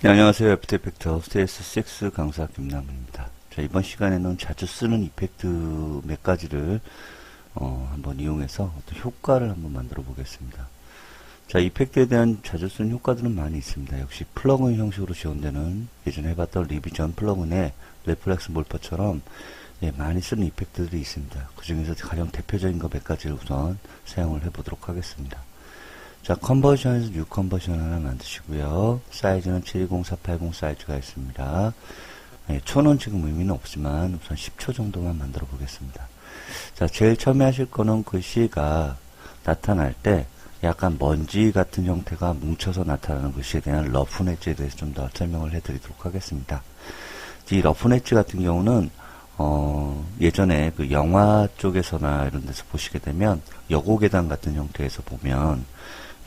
네, 안녕하세요. 애프터 이펙터 CS6 강사 김남입니다. 자, 이번 시간에는 자주 쓰는 이펙트 몇 가지를 한번 이용해서 어떤 효과를 한번 만들어 보겠습니다. 자, 이펙트에 대한 자주 쓰는 효과들은 많이 있습니다. 역시 플러그인 형식으로 지원되는 예전에 해봤던 리비전 플러그인의 레플렉스 몰퍼처럼 많이 쓰는 이펙트들이 있습니다. 그 중에서 가장 대표적인 거 몇 가지를 우선 사용을 해보도록 하겠습니다. 자, 컨버전에서 뉴 컨버전 하나 만드시고요. 사이즈는 720480 사이즈가 있습니다. 초는 지금 의미는 없지만 우선 10초 정도만 만들어 보겠습니다. 자, 제일 처음에 하실 거는 글씨가 나타날 때 약간 먼지 같은 형태가 뭉쳐서 나타나는 글씨에 대한 러프 엣지에 대해서 좀 더 설명을 해드리도록 하겠습니다. 이 러프 엣지 같은 경우는 예전에 그 영화 쪽에서나 이런 데서 보시게 되면 여고계단 같은 형태에서 보면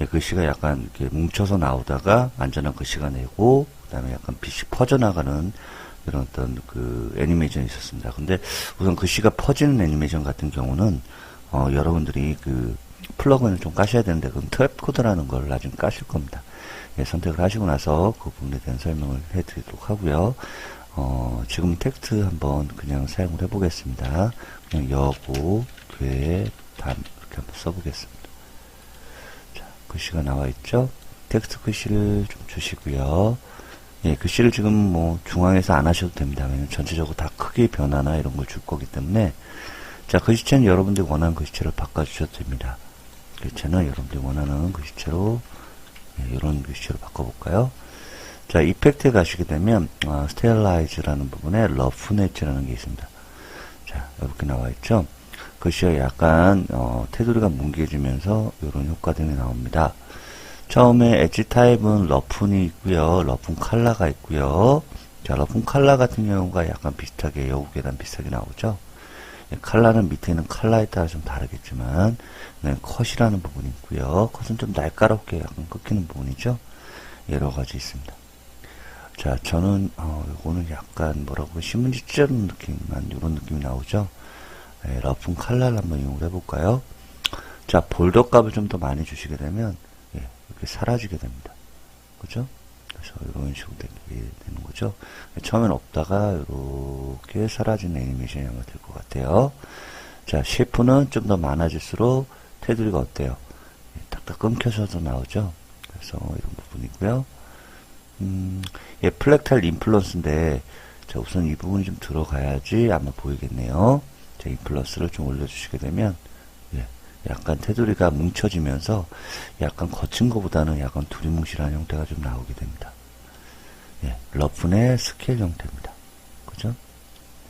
글씨가 약간 이렇게 뭉쳐서 나오다가 안전한 글씨가 내고, 그 다음에 약간 빛이 퍼져나가는 이런 어떤 그 애니메이션이 있었습니다. 근데 우선 글씨가 퍼지는 애니메이션 같은 경우는, 여러분들이 그 플러그인을 좀 까셔야 되는데, 그건 트랩코드라는 걸 나중에 까실 겁니다. 선택을 하시고 나서 그 부분에 대한 설명을 해드리도록 하고요. 지금 텍스트 한번 그냥 사용을 해보겠습니다. 그냥 여고, 교회, 담, 이렇게 한번 써보겠습니다. 글씨가 나와 있죠. 텍스트 글씨를 좀 주시고요. 글씨를 지금 뭐 중앙에서 안 하셔도 됩니다. 왜냐면 전체적으로 다 크기 변화나 이런 걸 줄 거기 때문에. 자, 글씨체는 여러분들이 원하는 글씨체로 바꿔주셔도 됩니다. 글씨체는 여러분들이 원하는 글씨체로 이런 글씨체로 바꿔볼까요? 자, 이펙트에 가시게 되면 스테일라이즈라는 부분에 러프넷이라는 게 있습니다. 자, 이렇게 나와 있죠. 글씨가 약간 테두리가 뭉개지면서 이런 효과들이 나옵니다. 처음에 엣지 타입은 러픈이 있고요. 러픈 컬러가 있고요. 자, 러픈 컬러 같은 경우가 약간 비슷하게 여우계단 비슷하게 나오죠. 컬러는 밑에 있는 컬러에 따라 좀 다르겠지만 컷이라는 부분이 있고요. 컷은 좀 날카롭게 약간 끊기는 부분이죠. 여러 가지 있습니다. 자, 저는 이거는 약간 뭐라고 신문지 찢어는 느낌만 이런 느낌이 나오죠. 러픈 컬러를 한번 이용을 해볼까요? 자, 볼더 값을 좀 더 많이 주시게 되면 이렇게 사라지게 됩니다. 그죠? 그래서 이런 식으로 되는 거죠. 처음엔 없다가 이렇게 사라지는 애니메이션이 아마 될 것 같아요. 자, 쉐프는 좀 더 많아질수록 테두리가 어때요? 딱딱 끊겨서도 나오죠. 그래서 이런 부분이고요. 플렉탈 인플루언스인데, 자, 우선 이 부분이 좀 들어가야지 아마 보이겠네요. 자, 인플루언스를 좀 올려주시게 되면, 약간 테두리가 뭉쳐지면서 약간 거친 것보다는 약간 두리뭉실한 형태가 좀 나오게 됩니다. 러프의 스케일 형태입니다. 그죠?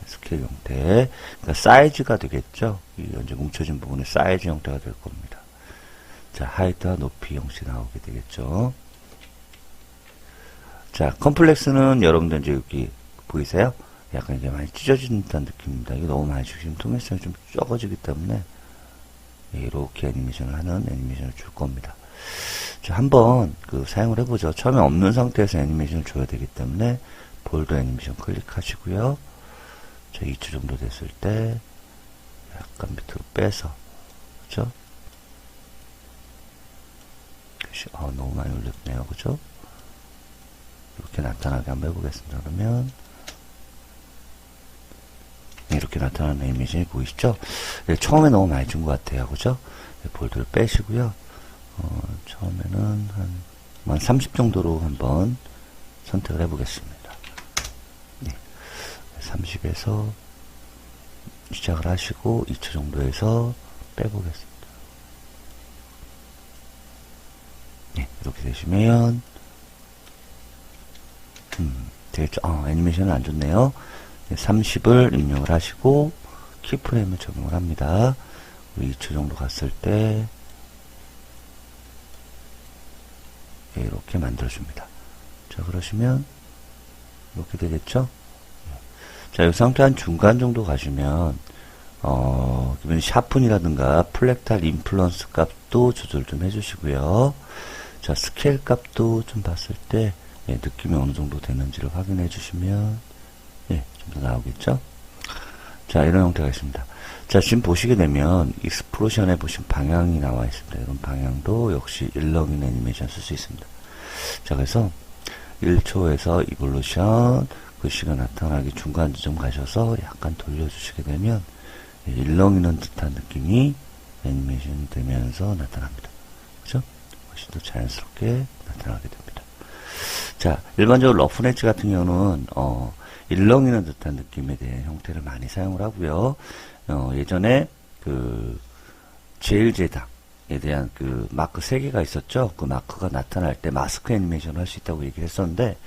스케일 형태. 그러니까 사이즈가 되겠죠? 이 이제 뭉쳐진 부분의 사이즈 형태가 될 겁니다. 자, 하이트와 높이 형식 나오게 되겠죠? 자, 컴플렉스는 여러분들 이제 여기 보이세요? 약간 이제 많이 찢어진 듯한 느낌입니다. 이거 너무 많이 주시면 통일성이 좀 적어지기 때문에 이렇게 애니메이션을 하는 애니메이션을 줄 겁니다. 자, 한번 사용을 해보죠. 처음에 없는 상태에서 애니메이션을 줘야 되기 때문에 볼더 애니메이션 클릭하시고요. 자, 2초 정도 됐을 때 약간 밑으로 빼서, 그죠? 너무 많이 올렸네요. 그죠? 이렇게 나타나게 한번 해보겠습니다. 그러면 이렇게 나타나는 애니메이션이 보이시죠? 처음에 너무 많이 준 것 같아요. 그죠? 볼드를 빼시고요. 처음에는 한 30 정도로 한번 선택을 해보겠습니다. 30에서 시작을 하시고 2초 정도에서 빼보겠습니다. 이렇게 되시면 되겠죠? 애니메이션은 안 좋네요. 30을 입력을 하시고 키프레임을 적용을 합니다. 2초 정도 갔을 때 이렇게 만들어줍니다. 자, 그러시면 이렇게 되겠죠? 자, 이 상태 한 중간 정도 가시면 기본 샤픈이라든가 플렉탈 인플루언스 값도 조절 좀 해주시고요. 자, 스케일 값도 좀 봤을 때 느낌이 어느 정도 되는지를 확인해 주시면 좀 더 나오겠죠? 자, 이런 형태가 있습니다. 자, 지금 보시게 되면 익스플로션에 보시면 방향이 나와 있습니다. 이런 방향도 역시 일러인 애니메이션 쓸 수 있습니다. 자, 그래서 1초에서 이볼루션 글씨가 나타나기 중간 지점 가셔서 약간 돌려주시게 되면 일렁이는 듯한 느낌이 애니메이션이 되면서 나타납니다. 그죠? 훨씬 더 자연스럽게 나타나게 됩니다. 자, 일반적으로 러프 엣지 같은 경우는 일렁이는 듯한 느낌에 대한 형태를 많이 사용을 하고요. 예전에 그 제일제당에 대한 그 마크 3개가 있었죠. 그 마크가 나타날 때 마스크 애니메이션을 할 수 있다고 얘기를 했었는데,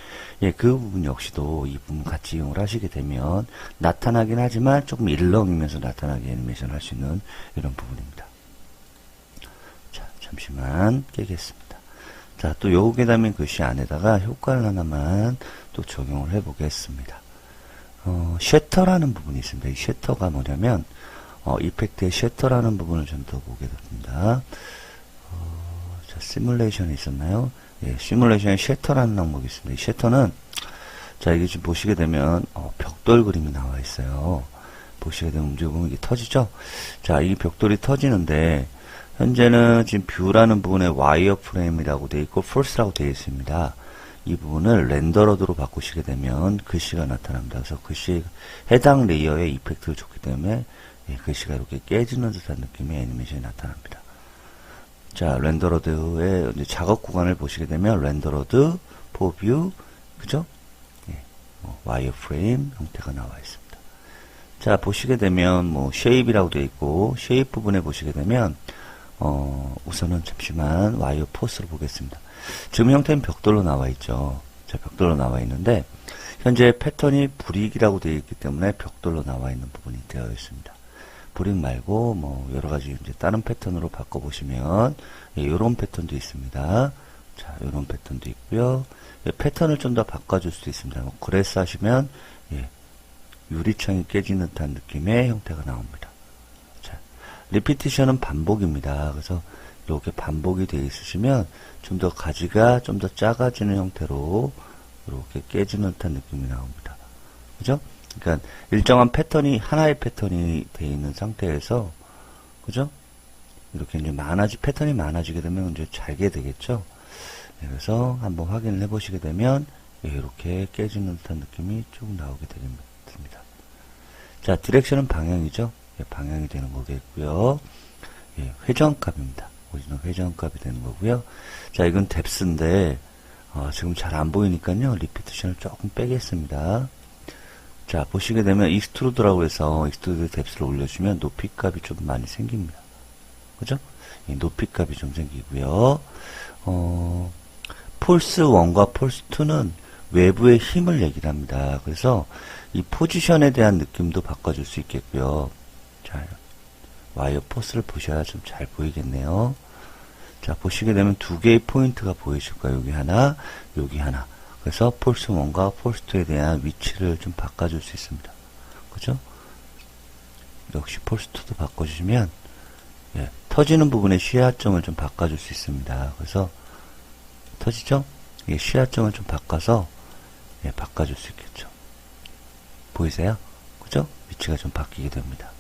예, 그 부분 역시도 이 부분 같이 이용을 하시게 되면 나타나긴 하지만 조금 일렁이면서 나타나게 애니메이션 할 수 있는 이런 부분입니다. 자, 잠시만 깨겠습니다. 자, 또 요게 담긴 글씨 안에다가 효과를 하나만 또 적용을 해 보겠습니다. 셔터라는 부분이 있습니다. 이 셔터가 뭐냐면, 이펙트의 셔터라는 부분을 좀 더 보게 됩니다. 자, 시뮬레이션이 있었나요? 예, 시뮬레이션에 셔터라는 항목이 있습니다. 이 셔터는, 자, 이게 지금 보시게 되면, 벽돌 그림이 나와 있어요. 보시게 되면 움직여보면 이게 터지죠? 자, 이 벽돌이 터지는데, 현재는 지금 뷰라는 부분에 와이어 프레임이라고 되어 있고, 폴스라고 되어 있습니다. 이 부분을 렌더러드로 바꾸시게 되면 글씨가 나타납니다. 그래서 글씨 해당 레이어에 이펙트를 줬기 때문에 예, 글씨가 이렇게 깨지는 듯한 느낌의 애니메이션이 나타납니다. 자, 렌더러드의 이제 작업 구간을 보시게 되면 렌더러드, 포뷰, 그죠? 예, 와이어 프레임 형태가 나와 있습니다. 자, 보시게 되면 뭐 쉐입이라고 되어 있고 쉐입 부분에 보시게 되면 우선은 잠시만 와이어 포스를 보겠습니다. 지금 형태는 벽돌로 나와 있죠. 자, 벽돌로 나와 있는데 현재 패턴이 브릭이라고 되어 있기 때문에 벽돌로 나와 있는 부분이 되어 있습니다. 브릭 말고 뭐 여러 가지 이제 다른 패턴으로 바꿔 보시면 예, 이런 패턴도 있습니다. 자, 이런 패턴도 있고요. 예, 패턴을 좀 더 바꿔줄 수도 있습니다. 뭐 그래스 하시면 예, 유리창이 깨지는 듯한 느낌의 형태가 나옵니다. 자, 리피티션은 반복입니다. 그래서 이렇게 반복이 되어 있으시면 좀 더 가지가 좀 더 작아지는 형태로 이렇게 깨지는 듯한 느낌이 나옵니다. 그죠? 그러니까 일정한 패턴이 하나의 패턴이 되어 있는 상태에서 그죠? 이렇게 이제 패턴이 많아지게 되면 이제 잘게 되겠죠? 그래서 한번 확인을 해 보시게 되면 이렇게 깨지는 듯한 느낌이 쭉 나오게 됩니다. 자, 디렉션은 방향이죠? 방향이 되는 거겠고요. 회전값입니다. 오리지널 회전값이 되는 거고요. 자, 이건 뎁스인데 지금 잘 안 보이니까요. 리피티션을 조금 빼겠습니다. 자, 보시게 되면 익스트루드라고 해서 익스트루드 뎁스를 올려주면 높이값이 좀 많이 생깁니다. 그죠? 높이값이 좀 생기고요. 폴스 1과 폴스 2는 외부의 힘을 얘기를 합니다. 그래서 이 포지션에 대한 느낌도 바꿔줄 수 있겠고요. 자, 와이어 포스를 보셔야 좀 잘 보이겠네요. 자, 보시게 되면 두 개의 포인트가 보이실 거예요. 여기 하나, 여기 하나. 그래서 폴스 1과 폴스 2에 대한 위치를 좀 바꿔줄 수 있습니다. 그죠? 역시 폴스 2도 바꿔주시면, 예, 터지는 부분의 시야점을 좀 바꿔줄 수 있습니다. 그래서, 터지죠? 예, 시야점을 좀 바꿔서, 예, 바꿔줄 수 있겠죠. 보이세요? 그죠? 위치가 좀 바뀌게 됩니다.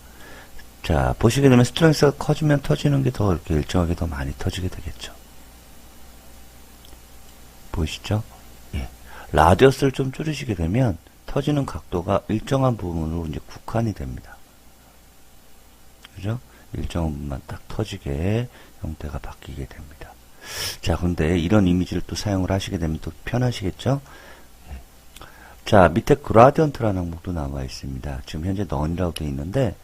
자, 보시게 되면 스트렝스가 커지면 터지는 게 더 이렇게 일정하게 더 많이 터지게 되겠죠. 보이시죠? 예. 라디어스를 좀 줄이시게 되면 터지는 각도가 일정한 부분으로 이제 국한이 됩니다. 그죠? 일정한 부분만 딱 터지게 형태가 바뀌게 됩니다. 자, 근데 이런 이미지를 또 사용을 하시게 되면 또 편하시겠죠? 예. 자, 밑에 그라디언트라는 항목도 나와 있습니다. 지금 현재 넌이라고 되어 있는데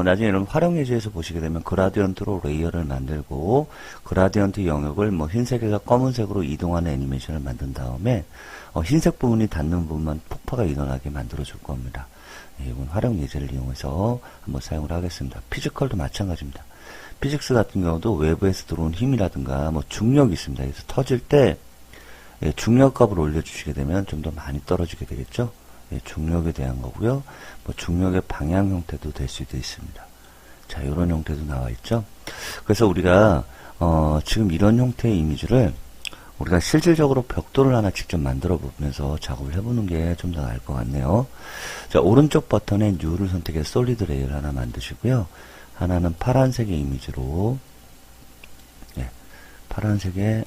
나중에 이런 활용 예제에서 보시게 되면 그라디언트로 레이어를 만들고 그라디언트 영역을 뭐 흰색에서 검은색으로 이동하는 애니메이션을 만든 다음에 흰색 부분이 닿는 부분만 폭파가 일어나게 만들어 줄 겁니다. 이건 활용 예제를 이용해서 한번 사용을 하겠습니다. 피지컬도 마찬가지입니다. 피직스 같은 경우도 외부에서 들어온 힘이라든가 뭐 중력이 있습니다. 그래서 터질 때 중력값을 올려주시게 되면 좀 더 많이 떨어지게 되겠죠. 중력에 대한 거고요. 뭐 중력의 방향 형태도 될 수도 있습니다. 자, 이런 형태도 나와 있죠. 그래서 우리가 지금 이런 형태의 이미지를 우리가 실질적으로 벽돌을 하나 직접 만들어 보면서 작업을 해보는 게 좀 더 나을 것 같네요. 자, 오른쪽 버튼에 New를 선택해서 솔리드 레이어를 하나 만드시고요. 하나는 파란색의 이미지로 파란색의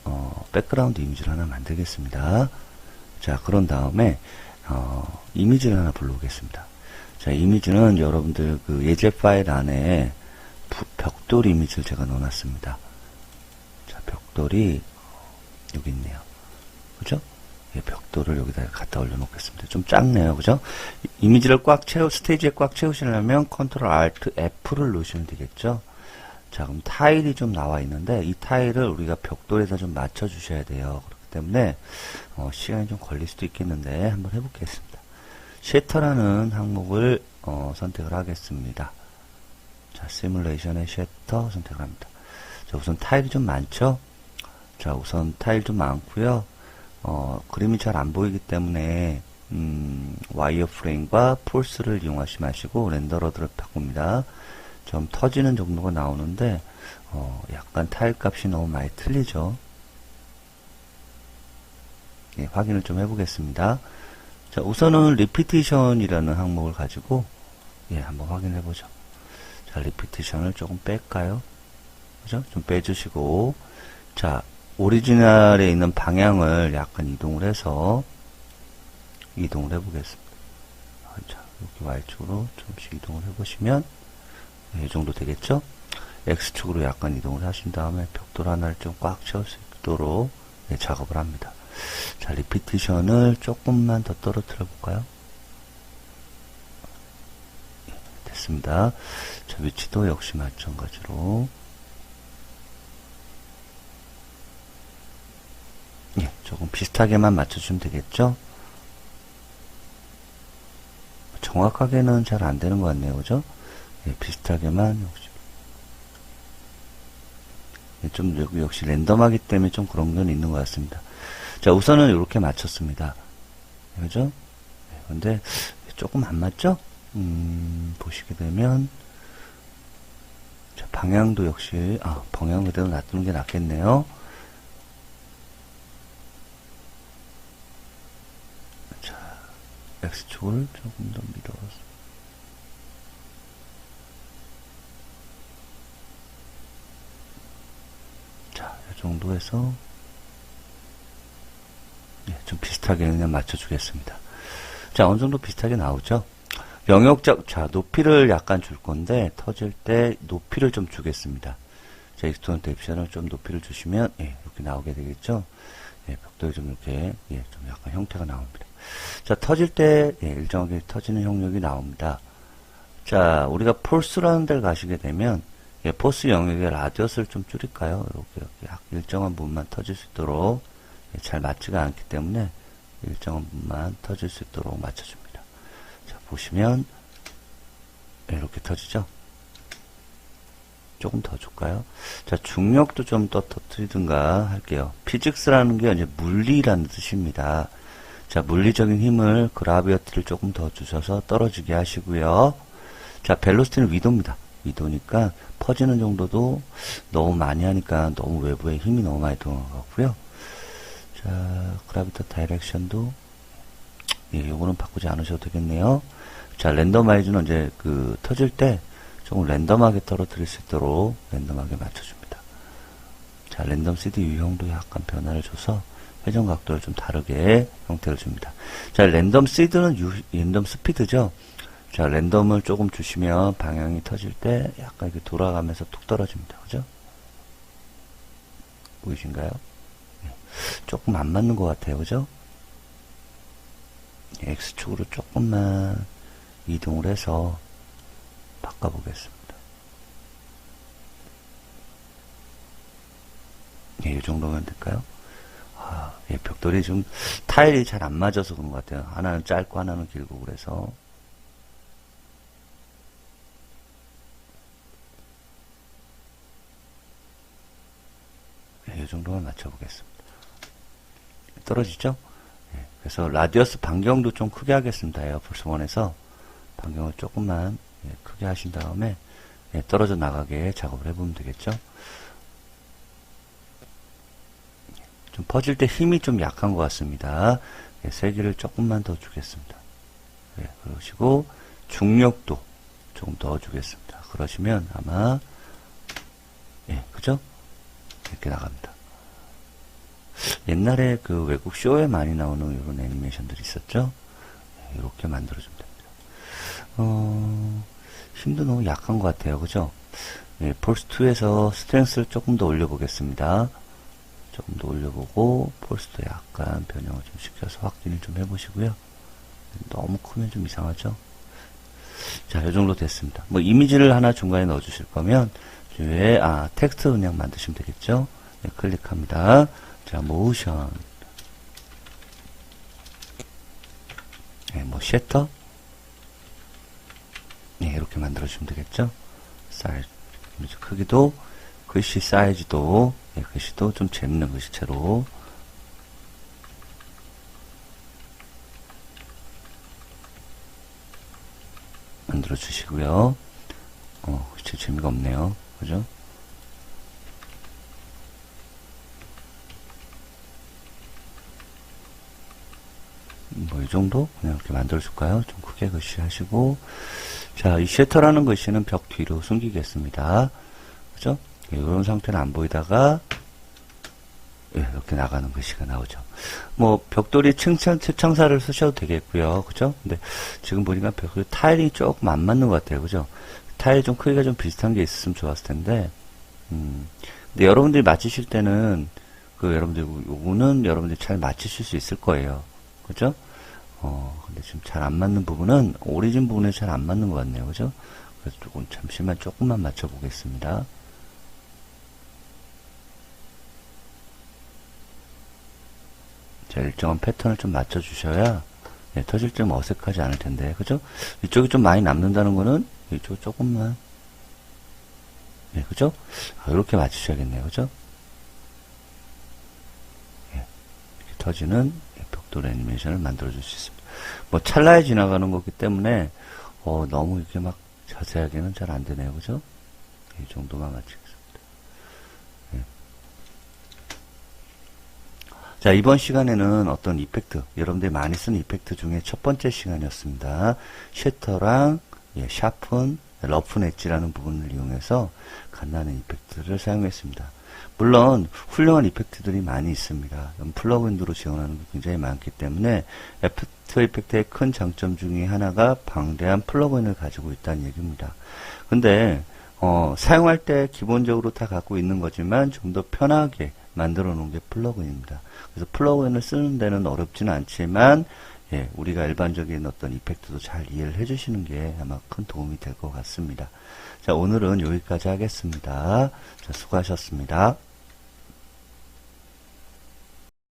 백그라운드 이미지를 하나 만들겠습니다. 자, 그런 다음에, 이미지를 하나 불러오겠습니다. 자, 이미지는 여러분들 그 예제 파일 안에 벽돌 이미지를 제가 넣어놨습니다. 자, 벽돌이 여기 있네요. 그죠? 예, 벽돌을 여기다 갖다 올려놓겠습니다. 좀 작네요. 그죠? 이미지를 스테이지에 꽉 채우시려면 컨트롤 알트 F를 누르시면 되겠죠? 자, 그럼 타일이 좀 나와 있는데, 이 타일을 우리가 벽돌에다 좀 맞춰주셔야 돼요. 그렇기 때문에, 시간이 좀 걸릴 수도 있겠는데, 한번 해보겠습니다. 쉐터라는 항목을, 선택을 하겠습니다. 자, 시뮬레이션의 쉐터 선택을 합니다. 자, 우선 타일이 좀 많죠? 자, 우선 타일 좀 많고요. 그림이 잘 안 보이기 때문에, 와이어프레임과 폴스를 이용하지 마시고, 렌더러드를 바꿉니다. 좀 터지는 정도가 나오는데, 약간 타일 값이 너무 많이 틀리죠? 예, 확인을 좀 해보겠습니다. 자, 우선은 리피티션이라는 항목을 가지고, 예, 한번 확인해 보죠. 자, 리피티션을 조금 뺄까요? 그죠? 좀 빼주시고, 자, 오리지널에 있는 방향을 약간 이동을 해서, 이동을 해보겠습니다. 자, 여기 Y축으로 좀씩 이동을 해보시면, 이 정도 되겠죠? X축으로 약간 이동을 하신 다음에 벽돌 하나를 좀 꽉 채울 수 있도록 네, 작업을 합니다. 자, 리피티션을 조금만 더 떨어뜨려 볼까요? 네, 됐습니다. 자, 위치도 역시 마찬가지로 예, 조금 비슷하게만 맞춰주면 되겠죠? 정확하게는 잘 안 되는 것 같네요. 그죠? 예, 비슷하게만 역시 좀 역시 랜덤하기 때문에 좀 그런 건 있는 것 같습니다. 자, 우선은 이렇게 맞췄습니다. 그죠? 네, 근데 조금 안 맞죠? 보시게 되면 자, 방향도 역시 방향 그대로 놔두는 게 낫겠네요. 자, X축을 조금 더 밀어서 이 정도 해서 예, 좀 비슷하게 그냥 맞춰주겠습니다. 자, 어느 정도 비슷하게 나오죠? 영역적, 자, 높이를 약간 줄 건데, 터질 때 높이를 좀 주겠습니다. 자, 익스턴트 옵션을 좀 높이를 주시면, 예, 이렇게 나오게 되겠죠? 예, 벽돌이 좀 이렇게, 예, 좀 약간 형태가 나옵니다. 자, 터질 때, 예, 일정하게 터지는 영역이 나옵니다. 자, 우리가 폴스라는 데를 가시게 되면, 예, 포스 영역의 라디어스를 좀 줄일까요? 이렇게 일정한 부분만 터질 수 있도록 예, 잘 맞지가 않기 때문에 일정한 부분만 터질 수 있도록 맞춰줍니다. 자, 보시면 예, 이렇게 터지죠? 조금 더 줄까요? 자, 중력도 좀 더 터뜨리든가 할게요. 피직스라는 게 이제 물리라는 뜻입니다. 자, 물리적인 힘을 그라비어티를 조금 더 주셔서 떨어지게 하시고요. 자, 벨로시티는 위도입니다. 위도니까 퍼지는 정도도 너무 많이 하니까 너무 외부에 힘이 너무 많이 들어간 것 같고요. 자, 그라비터 다이렉션도 예, 요거는 바꾸지 않으셔도 되겠네요. 자, 랜덤아이즈는 이제 그 터질 때 조금 랜덤하게 떨어뜨릴 수 있도록 랜덤하게 맞춰줍니다. 자, 랜덤 CD 유형도 약간 변화를 줘서 회전 각도를 좀 다르게 형태를 줍니다. 자, 랜덤 시드는 랜덤 스피드죠. 자, 랜덤을 조금 주시면 방향이 터질 때 약간 이렇게 돌아가면서 툭 떨어집니다. 그죠? 보이신가요? 네. 조금 안 맞는 것 같아요. 그죠? X축으로 조금만 이동을 해서 바꿔보겠습니다. 예, 이 정도면 될까요? 예, 벽돌이 좀 타일이 잘 안 맞아서 그런 것 같아요. 하나는 짧고 하나는 길고 그래서 이 정도만 맞춰보겠습니다. 떨어지죠? 예, 그래서 라디어스 반경도 좀 크게 하겠습니다. 에어포스 1에서 반경을 조금만 예, 크게 하신 다음에 예, 떨어져 나가게 작업을 해보면 되겠죠? 좀 퍼질 때 힘이 좀 약한 것 같습니다. 예, 세기를 조금만 더 주겠습니다. 예, 그러시고 중력도 조금 더 주겠습니다. 그러시면 아마 예, 그죠? 이렇게 나갑니다. 옛날에 그 외국 쇼에 많이 나오는 이런 애니메이션 애니메이션들이 있었죠. 이렇게 만들어주면 됩니다. 힘도 너무 약한 것 같아요. 그죠? 폴스2에서 스트렝스를 조금 더 올려보겠습니다. 조금 더 올려보고, 폴스도 약간 변형을 좀 시켜서 확인을 좀 해보시고요. 너무 크면 좀 이상하죠? 자, 이 정도 됐습니다. 뭐, 이미지를 하나 중간에 넣어주실 거면, 텍스트 그냥 만드시면 되겠죠? 네, 클릭합니다. 자, 모션. 네, 뭐, 셔터. 네, 이렇게 만들어주면 되겠죠? 사이즈, 크기도, 글씨 사이즈도, 네, 글씨도 좀 재밌는 글씨체로. 만들어 주시고요. 글씨 재미가 없네요. 그죠? 뭐, 이 정도? 그냥 이렇게 만들어줄까요? 좀 크게 글씨 하시고. 자, 이 셔터라는 글씨는 벽 뒤로 숨기겠습니다. 그죠? 이런 상태는 안 보이다가, 이렇게 나가는 글씨가 나오죠. 뭐, 벽돌이 창사를 쓰셔도 되겠고요. 그죠? 근데 지금 보니까 벽돌이 타일이 조금 안 맞는 것 같아요. 그죠? 타일 좀 크기가 좀 비슷한 게 있었으면 좋았을 텐데, 근데 여러분들이 맞추실 때는, 요거는 여러분들이 잘 맞추실 수 있을 거예요. 그죠? 근데 지금 잘 안 맞는 부분은, 오리진 부분에 잘 안 맞는 것 같네요. 그죠? 그래서 조금만 맞춰보겠습니다. 자, 일정한 패턴을 좀 맞춰주셔야, 터질 좀 어색하지 않을 텐데, 그죠? 이쪽이 좀 많이 남는다는 거는, 이쪽 조금만, 그죠? 이렇게 맞추셔야겠네요. 그죠? 이렇게 터지는 벽돌 애니메이션을 만들어줄 수 있습니다. 뭐, 찰나에 지나가는 거기 때문에, 너무 이렇게 막 자세하게는 잘 안 되네요. 그죠? 이 정도만 맞추겠습니다. 자, 이번 시간에는 어떤 이펙트, 여러분들이 많이 쓰는 이펙트 중에 첫 번째 시간이었습니다. 셔터랑 샤픈, 러프 엣지라는 부분을 이용해서 간단한 이펙트를 사용했습니다. 물론 훌륭한 이펙트들이 많이 있습니다. 플러그인으로 지원하는 게 굉장히 많기 때문에 애프터 이펙트의 큰 장점 중에 하나가 방대한 플러그인을 가지고 있다는 얘기입니다. 근데 사용할 때 기본적으로 다 갖고 있는 거지만 좀 더 편하게 만들어 놓은 게 플러그인입니다. 그래서 플러그인을 쓰는 데는 어렵지는 않지만 우리가 일반적인 어떤 이펙트도 잘 이해를 해주시는 게 아마 큰 도움이 될 것 같습니다. 자, 오늘은 여기까지 하겠습니다. 자, 수고하셨습니다.